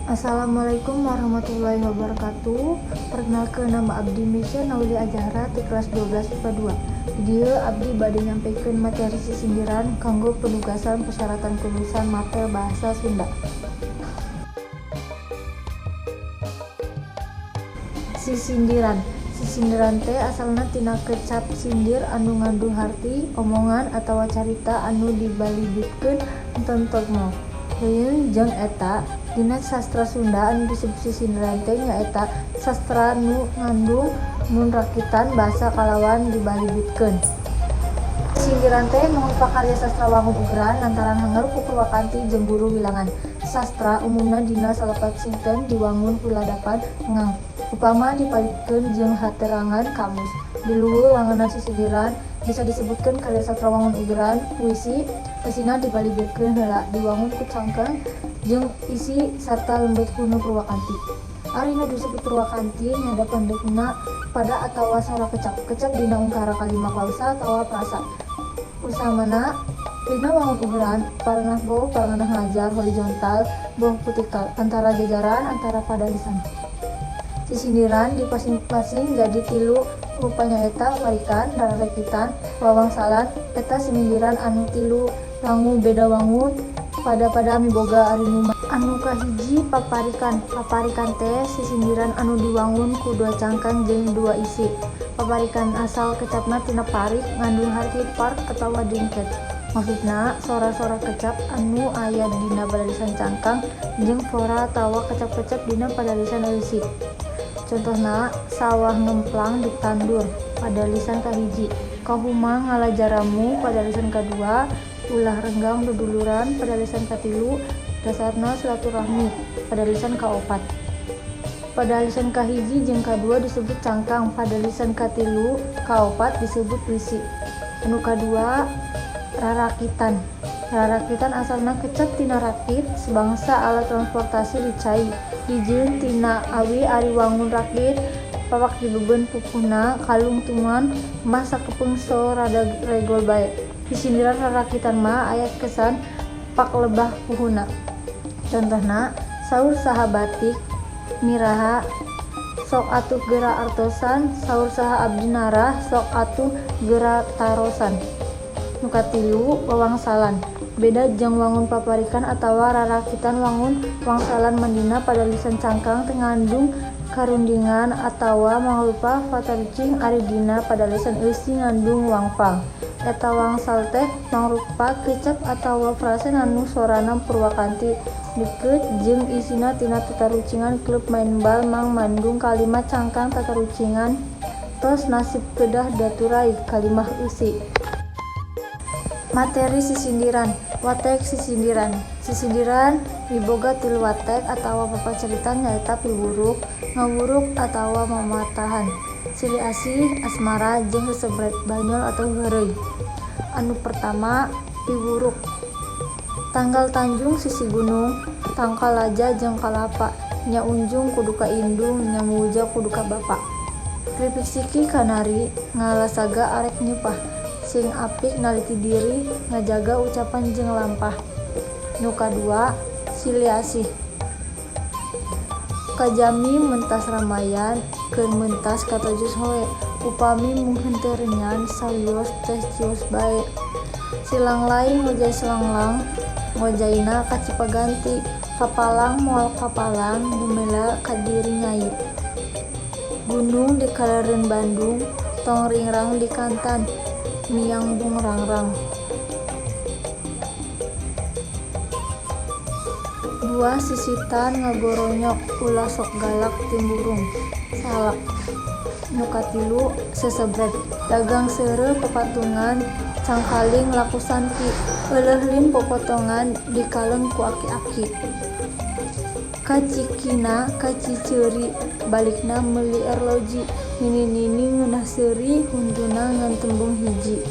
Assalamualaikum warahmatullahi wabarakatuh. Perkenalkan, nama abdi Misha Nauli Azahra di kelas 12 IPA 2. Video abdi bade nyampaikan materi sisindiran kanggo penugasan persyaratan kelulusan mapel bahasa Sunda. Sisindiran teh asalna tina kecap sindir anu ngandung harti, omongan atawa carita anu dibalibitkeun tontomo. Heuyeung jeung eta, dina sastra Sunda anu disebut sisindiran teh nyaeta sastra nu ngandung mun rakitan basa kalawan dibalibitkeun. Sisindiran teh mangrupa karya sastra wangun ugeran lantaran hangarup ku Purwakanti jeung guru wilangan. Sastra umumna dina salepat sinten diwangun kuladapan ngang. Upama dipalikeun jeung haterangan kamus. Di luhur wangunan sisindiran bisa disebutkeun karya sastra wangun ugeran, puisi, pesina dibalibitkeun heula diwangun ku cangkang jeung isi sarta lembut kuno Purwakanti. Ari nu disebut Purwakanti nyada pendekna pada atawa sara kecap dina ungkara kalimat klausa atawa prasa. Usamana dina wangun ugeran paranah ngajar horizontal boh vertikal antara jajaran antara pada lisan. Sisindiran di masing-masing jadi tilu rupanya eta parikan, rarakitan, wawangsalan. Eta sisindiran anu tilu langu beda wangun pada ami boga ari nu anu kahiji paparikan teh sisindiran anu diwangun ku dua cangkang jeung dua isi. Paparikan asal kecapna tina parik ngandung harti park atawa dingket. Maksudna sora-sora kecap anu aya dina padalisan cangkang jeung fora atawa kecap-kecap dina padalisan isi. Contohna sawah ngemplang ditandur pada lisan kahiji, kahuma ngalajaramu pada lisan kadua, ulah renggang duduluran pada lisan katilu, dasarna silaturahmi pada lisan kaopat. Pada lisan kahiji jeung kadua disebut cangkang, pada lisan katilu kaopat disebut wisi. Anu kadua rarakitan asalna kecap tina rakit sebangsa alat transportasi dicai dijieun tina awi ari wangun rakit papak dibebeun pupuhna kalung tungan mah sakepeung so rada regol bae. Sisindiran rarakitan mah aya kesan pak lebah puhuna. Contohna saur saha batik miraha sok atuh geura artosan, saur saha abdi narah sok atuh geura tarosan. Nu katilu wawangsalan beda jeung wangun paparikan atawa rarakitan wangun wangsalan mandina pada lisan cangkang ngandung karundingan atawa mangrupa fataricing ari dina pada lisan eusi ngandung wangpal. Eta wangsal teh mangrupa kecap atawa frase anu sorana Purwakanti deukeut jeung isina tina tatarucingan klub main bal mang mandung kalimat cangkang tatarucingan tos nasib kedah daturai kalimah eusi. Materi sisindiran. Watek sisindiran miboga tilu watek atawa papacaritan nyaeta piwuruk, ngawuruk atawa mamatahan, silih asih, asmara, jeung sesebret, banyol atau heureuy. Anu pertama piwuruk. Tanggal tanjung sisi gunung, tangkal laja jeung kalapa, nya unjung kudu ka indung, nya muja kudu ka bapa. Kripik siki kanari, ngalasaga arek nyupah. Sing apik naliti diri ngajaga ucapan jeung lampah. Nu kadua silih asih. Kajami mentas ramayan keun mentas katojos hoe upami mung henteu reunyan salios teh cios bae. Silang lain ngojay selanglang ngojaina ka Cipaganti, kapalang moal kapalang dumela ka diri nyai. Gunung di kalereun Bandung tong ringrang di Kantan miang bung rangrang. Dua sisitan ngagoronyok ulah sok galak timburung salak. Nu katilu sesebret dagang seureu pepatungan cangkaling laku santi euleulin popotongan dikaleng ku aki-aki. Kacikina kaciceuri balikna meuli arloji nini-nini ngeunah seuri huntuna ngan tembung hiji.